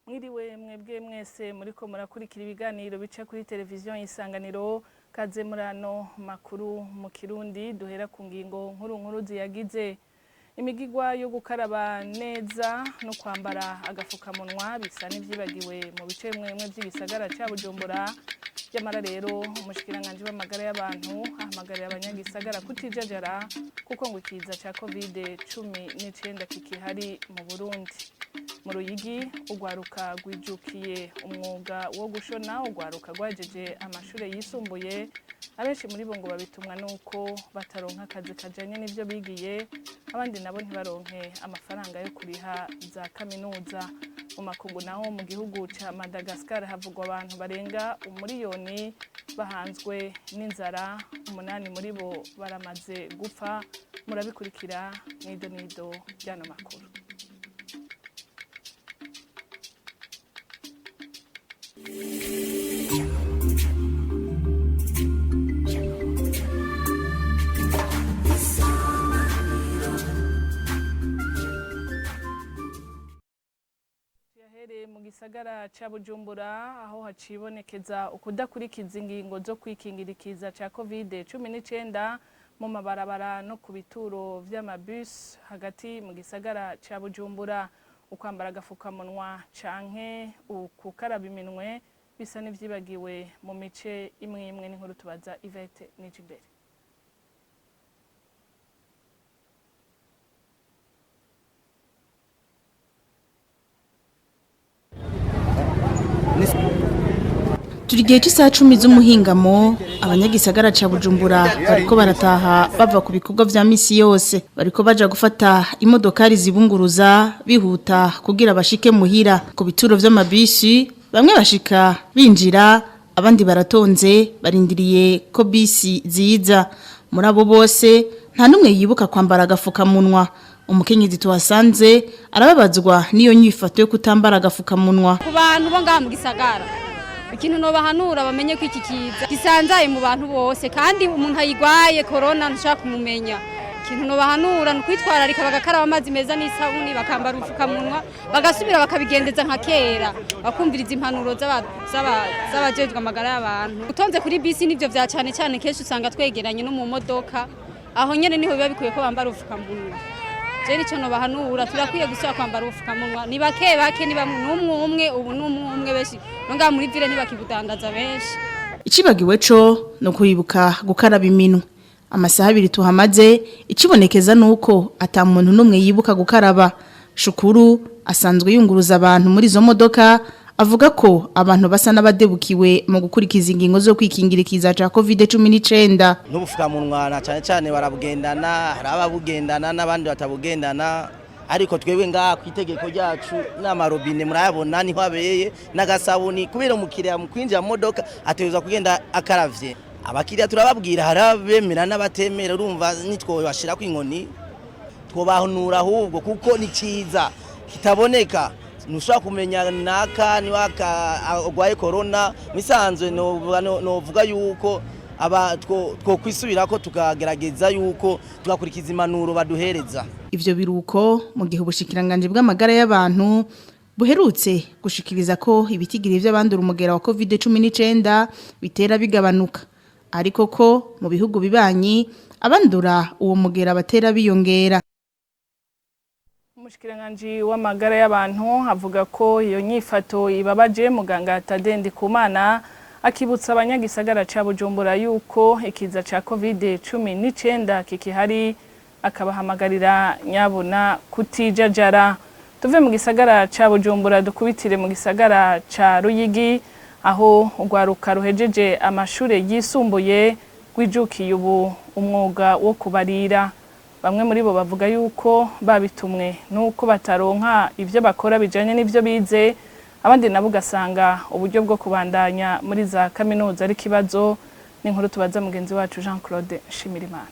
Mwiriwe mwebwe mwese muriko murakurikira ibiganiro bica kuri televiziyo Isanganiro kaze murano makuru mu Kirundi duhera ku ngingo nkuru ziyagize imigigwa yo gukaraba neza no kwambara agafukamunwa bisa n'ivyibagiwe mu bice mwemwe by'igisagara ca Bujumbura Yamara rero umushikiranganje w'amagara y'abantu ahamagarira abanyagisagara kutijajara kuko ngo ikiza ca COVID-19 kikihari mu Burundi mu Ruyigi ugwaruka gwijukiye umwuga wo gushona ugwaruka gwajeje amashure yisumbuye abenshi muri bo ngo babitumwa nuko bataronka akazi kajanye n'ivyo bigiye abandi nabo ntibaronke amafaranga yo kuriha za kaminuza mu makungu naho mu gihugu ca Madagascar havugwa abantu barenga umuriyoni bahanzwe n'inzara 8 muri bo baramaze gupfa murabikurikira nido byano makuru mu gisagara ca Bujumbura aho hacibonekeza ukudakurikiza ingingo zo kwikingirikiza ca COVID-19 mu mabarabara no ku bituro vy'amabus hagati mu gisagara ca Bujumbura ukwambara agafukamunwa canke ukukaraba iminwe bisa n'ivyibagiwe mu mice imwe n'inkuru tubaza Yvette Nijimbere. Turi gihe cy'isaha 10 z'umuhingamo abanyagisagara ca Bujumbura bariko barataha bava ku bikorwa vya misi yose bariko baja gufata imodokari zibunguruza bihuta kugira bashike muhira ku bituro vy'amabisi bamwe bashika binjira abandi baratonze barindiriye ko bisi ziza muri abo bose nta numwe yibuka kwambara agafukamunwa umukenyezi tuhasanze arababazwa niyo nyifato yo kutambara agafukamunwa ku bantu bo ngaha mu gisagara ikintu no bahanura bamenye ko iki kiza gisanzaye mu bantu bose kandi umuntu ayigwaye corona ntushaka kumumenya ikintu no bahanura no kwitwararika bagakaraba amazi meza n'isabuni bakambara ufukamunwa bagasubira bakabigendeza nka kera bakumviriza impanuro z'abajejwe amagara y'abantu utonze kuri bisi nivyo vya cyane kenshi usanga twegeranye no mu modoka aho nyene niho biba bikuye ko bambara ufukamunwa Jeri cyo bahanura turakwiye gusaba kwambara ufukamunwa ni bake ni bamwe n'umwe ubu n'umwe beshi nonga muri vile ntibakibudandaza benshi Ikibagiwe co no kuyibuka gukaraba iminwe amasaha 2 tuhamaze ikibonekeza nuko ata muntu numwe yibuka gukaraba Shukuru asanzwe yunguruza abantu muri zo modoka avuga ko abantu basa n'abadebukiwe mu gukurikiza ingingo zo kwikingirikiza ca COVID-19 n'ubufukamunwa na cyane barabugendana harababugendana n'abandi batabugendana ariko twebwe ngaha kwitegeko ryacu n'amarobine murayabona niho abeye n'agasabuni kubera umukiriya mu kwinjira mu modoka ateza kugenda akaravye abakiriya turababwira harabemera n'abatemera urumva nitwo bashira ku inkoni twobahanura ahubwo kuko ni ciza kitaboneka nushaka kumenya naka ni waka agwaye corona misanzwe no vuga yuko aba two kwisubirako tukagerageza yuko tugakurikiza impanuro baduhereza ivyo biruko mu gihe ubushikiranganje bw'amagara y'abantu buherutse gushikiriza ko ibitigiri vy'abandura umugera wa COVID-19 bitera bigabanuka ariko ko mu bihugu bibanyi abandura uwo mugera batera biyongera Umushikiranganje w'amagara y'abantu avuga ko iyo nyifato ibabaje muganga Tade Ndikumana akibutsa abanyagisagara ca Bujumbura yuko ikiza ca COVID-19 kikihari akabahamagarira nyabuna kutijajara tuve mu gisagara ca Bujumbura dukubitire mu gisagara ca Ruyigi aho ugwaruka ruhejeje amashure yisumbuye gwijukiye ubu umwuga wo kubarira bamwe muri bo bavuga yuko babitumwe nuko bataronka ivyo bakora bijanye n'ivyo bize abandi nabo gasanga uburyo bwo kubandanya muri za kaminuza ari kibazo n'inkuru tubaza mugenzi wacu Jean Claude Shimirimana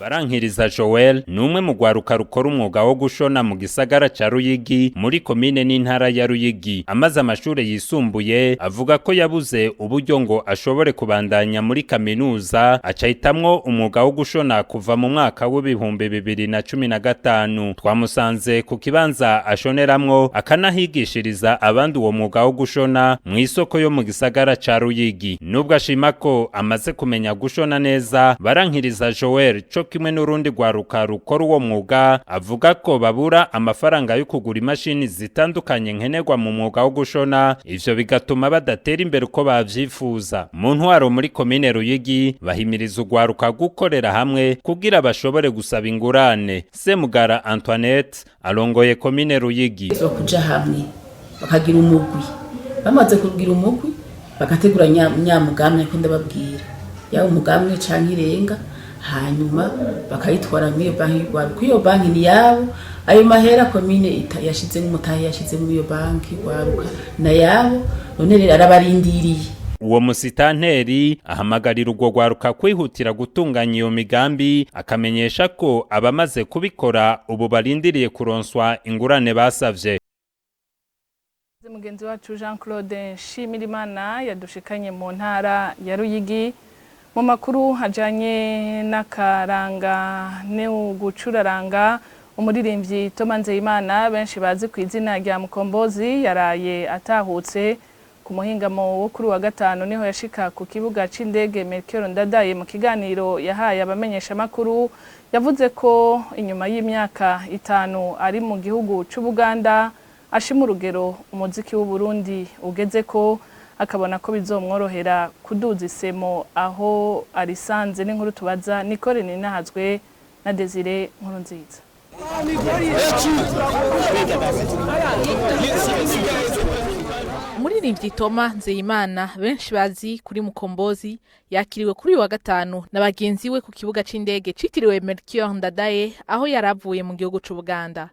Barankiriza Joel numwe mu gwaruka rukora umwuga wo gushona mu gisagara ca Ruyigi muri komine n'intara ya Ruyigi. Amaze amashure yisumbuye avuga ko yabuze uburyo ngo ashobore kubandanya muri kaminuza, acahitamwo umwuga wo gushona kuva mu mwaka w'ibihumbi 2015. Twamusanze ku kibanza ashoneramwo akanahigishiriza abandi uwo mwuga wo gushona mu isoko yo mu gisagara ca Ruyigi. Nubwo ashima ko amaze kumenya gushona neza, Barankiriza Joel co kimwe n'urundi gwaruka rukora uwo mwuga avuga ko babura amafaranga yo kugura imashini zitandukanye nkenerwa mu mwuga wo gushona, ivyo bigatuma badatera imbere uko bavyifuza. Mu ntwaro muri komine Ruyigi bahimiriza ugwaruka gukorera hamwe kugira bashobore gusaba ingurane. Semugara Antoinette arongoye komine Ruyigi. Zo kuja hamwe bakagira umugwi, bamaze kugira umugwi bagategura nyamugamwe ko ndababwira yawe umugamwe canke irenga, hanyuma bakayitwara muri banki y'Rwanda. Kuyo banki ni yabo, ayo mahera komine yashize n'umutahe yashize muri iyo banki y'Rwanda na yabo, none rero arabarindiriye. Uwo musitanteri ahamagarira urwo gwaruka kwihutira gutunganya iyo migambi, akamenyesha ko abamaze kubikora ubu barindiriye kuronswa ingurane basavye. Mugenzi wacu Jean Claude Nshimirimana yadushikanye mu ntara ya Ruyigi mu makuru hajanye n'akaranga n'ugucuraranga. Umuririmbyi Toma Nzeyimana benshi bazi ku izina rya Mukombozi yaraye atahutse ku muhingamo wo kuri wa gatanu, niho yashika ku kibuga c'indege Melchior Ndadaye. Mu kiganiro yahaye abamenyesha makuru yavuze ko inyuma y'imyaka 5 ari mu gihugu c'u Buganda ashima urugero umuziki w'u Burundi ugeze ko, akabona ko bizomworohera kuduza isemo aho arisanze. N'inkuru tubaza Nicole Ninahazwe na Desire Nkurunziza. Umuririmbyi Toma Nzeyimana benshi bazi kuri Mukombozi yakiriwe kuri wa gatanu na bagenzi we ku kibuga c'indege citiriwe Melchior Ndadaye aho yaravuye mu gihugu c'u Buganda.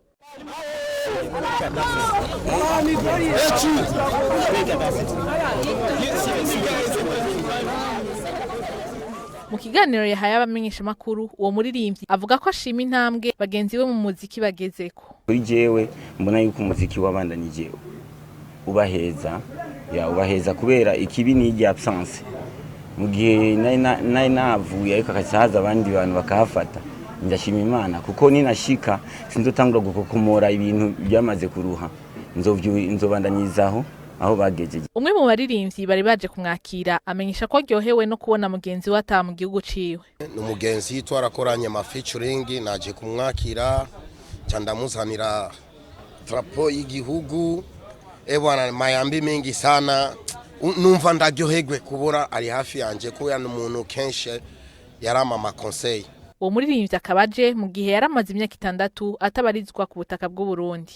Mu kiganiro yahaye abamenyesha makuru, uwo muririmbyi avuga ko ashima intambwe bagenzi we mu muziki bagezeko. Kuri jewe mbona yuko umuziki wabandanije ubaheza kubera ikibi ni absence. Mu gihe nari navuye ariko akazaza abandi bantu bakahafata, ndashima Imana kuko ninashika sinzotangura gukokomora ibintu byamaze kuruha, nzobandanyizaho aho bagejeje. Umwe mu baririmbyi bari baje kumwakira amenyesha ko aryohewe no kubona mugenzi we ata mu gihugu ciwe. N'umugenzi twarakoranye ama featuring, naje kumwakira cyandamuzanira drapo y'igihugu, ebwana mayambi mengi sana, numva ndaryoherwe kubura ari hafi yanje ko yana umuntu kenshi yarama ama conseil. Uwo muririmbyi akabaje mu gihe yaramaze imyaka 6 atabarizwa ku butaka bw'u Burundi.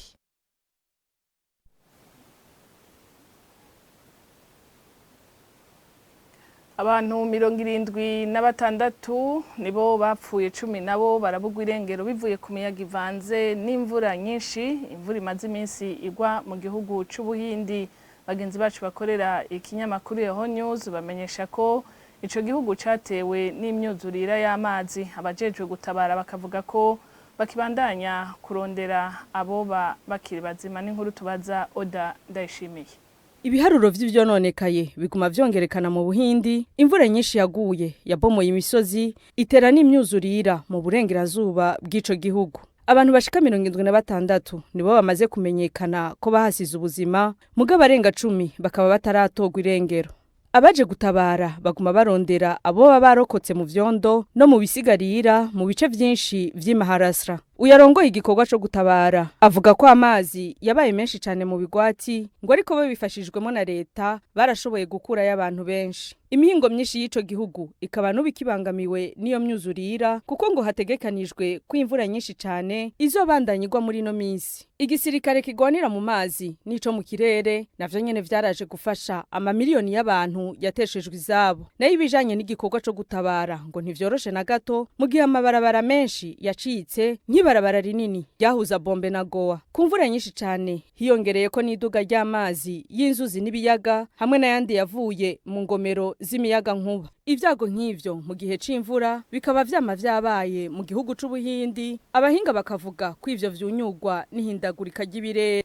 Abantu 76 nibo bapfuye, 10 nabo barabugwa irengero bivuye ku miyaga ivanze n'imvura nyinshi. Imvura imaze iminsi igwa mu gihugu c'u Buhindi. Bagenzi bacu bakorera ikinyamakuru Yahoo News bamenyesha ko ico gihugu catewe n'imyuzurira y'amazi. Abajejwe gutabara bakavuga ko bakibandanya kurondera abo bakiri bazima. N'inkuru tubaza Oda Ndayishimiye. Ibiharuro vy'ivyononekaye biguma vyongerekana mu Buhindi. Imvura nyinshi yaguye yabomoye imisozi itera n'imyuzurira mu burengerazuba bw'ico gihugu. Abantu bashika 76 nibo bamaze kumenyekana ko bahasize ubuzima, muga barenga 10 bakaba bataratogwa irengero. Abaje gutabara baguma barondera abo barokotse mu vyondo no mu bisigarira mu bice vyinshi vy'Imaharashtra. Uyarongoye igikorwa cyo gutabara avuga ko amazi yabaye menshi cyane mu bigwati, ngo ariko bo bifashijwemo na leta barashoboye gukura y'abantu benshi. Imihingo myinshi y'ico gihugu ikaba n'ubikibangamiwe niyo myuzurira kuko ngo hategekanijwe ko imvura nyinshi cyane izobandanyirwa muri no minsi. Igisirikare kigwanira mu mazi nico mu kirere navyo nyene vyaraje gufasha amamiliyoni y'abantu yateshejwe izabo. Nayo ibijanye n'igikorwa cyo gutabara ngo ntivyoroshe na gato mu gihe amabarabara menshi yacitse n'ibarabara rinini ryahuza Bombe na Goa ku mvura nyinshi cyane hiyongereye ko n'iduga ry'amazi y'inzuzi n'ibiyaga hamwe n'ayandi yavuye mu ngomero z'imiyaga nkuba. Ibyago nk'ivyo mu gihe c'imvura bikaba vyabaye mu gihugu c'Ubuhindi, abahinga bakavuga ko ivyo vyunyugwa n'ihindagurika ry'ibirere.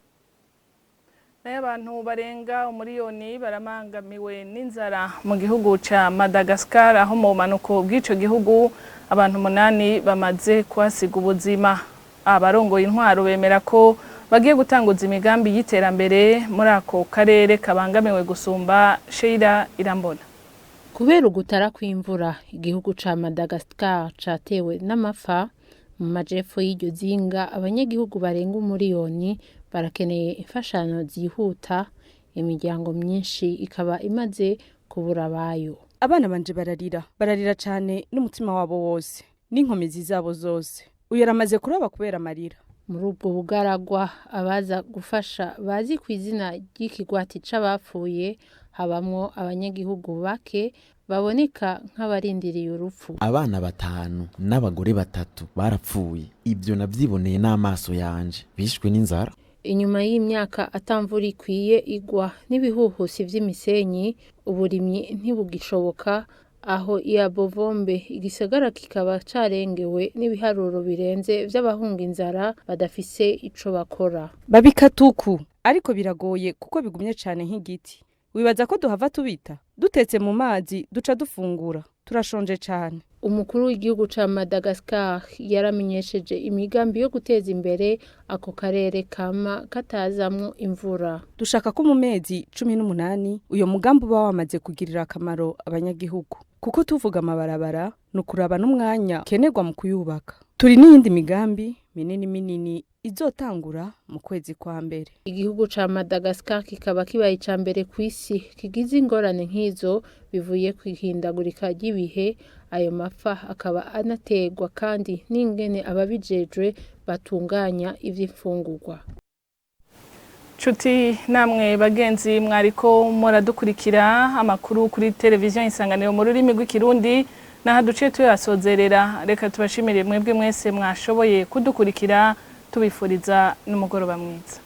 Nayo abantu barenga umuriyoni baramangamiwe n'inzara mu gihugu ca Madagascar, aho mu manuko bw'ico gihugu abantu 8 bamaze kuhasiga ubuzima. Abarongoye intwaro bemera ko bagiye gutanguza imigambi y'iterambere muri ako karere kabangamiwe gusumba. Sheila Irambona. Kubera ugutara kw'imvura, igihugu ca Madagascar catewe n'amafa. Mu majepfo y'iryo zinga abanyagihugu barenga umuriyoni barakeneye imfashanyo zihuta, imiryango myinshi ikaba imaze kubura abayo. Abana banje bararira cyane n'umutima wabo wose n'inkomezi zabo zose. Uyu yaramaze kuroba kubera amarira. Muri ubwo bugaragwa abaza gufasha bazi ku izina ry'ikigwati c'abapfuye habamwo abanyagihugu bake baboneka nk'abarindiriye urupfu. Abana 5 n'abagore 3 barapfuye. Ibyo navyiboneye n'amaso yanje, bishwe n'inzara. Inyuma y'imyaka atamvura ikwiye igwa n'ibihuhusi vy'imisenyi, uburimyi ntibugishoboka, aho Iabovombe igisagara kikaba carengewe n'ibiharuro birenze vy'abahunga inzara badafise ico bakora. Babikatuku ariko biragoye kuko bigumye cyane nk'igiti. Wibaza ko duhava tubita dutetse mu mazi duca dufungura, turashonje cyane. Umukuru w'igihugu ca Madagascar yaramenyesheje imigambi yo guteza imbere ako karere kama katazamwo imvura. Dushaka ko mu mezi 18 uyo mugambi uba wamaze kugirira akamaro abanyagihugu, kuko tuvuga amabarabara no kuraba n'umwanya kenerwa mu kuyubaka. Turi n'iyindi migambi minini izotangura mu kwezi kwa mbere. Igihugu ca Madagascar kikaba kibaye ca mbere kw'isi kigize ingorane nk'izo bivuye kwihindagurika ry'ibihe. Ayo mafa akaba anategwa kandi n'ingene ababijejwe batunganya ivy'imfungurwa. Chuti namwe bagenzi mwariko muradukurikira amakuru kuri televiziyo Isanganiro mu rurimi rw'ikirundi, naha duciye tuyasozerera. Reka tubashimire mwebwe mwese mwashoboye kudukurikira, tubifuriza n'umugoroba mwiza.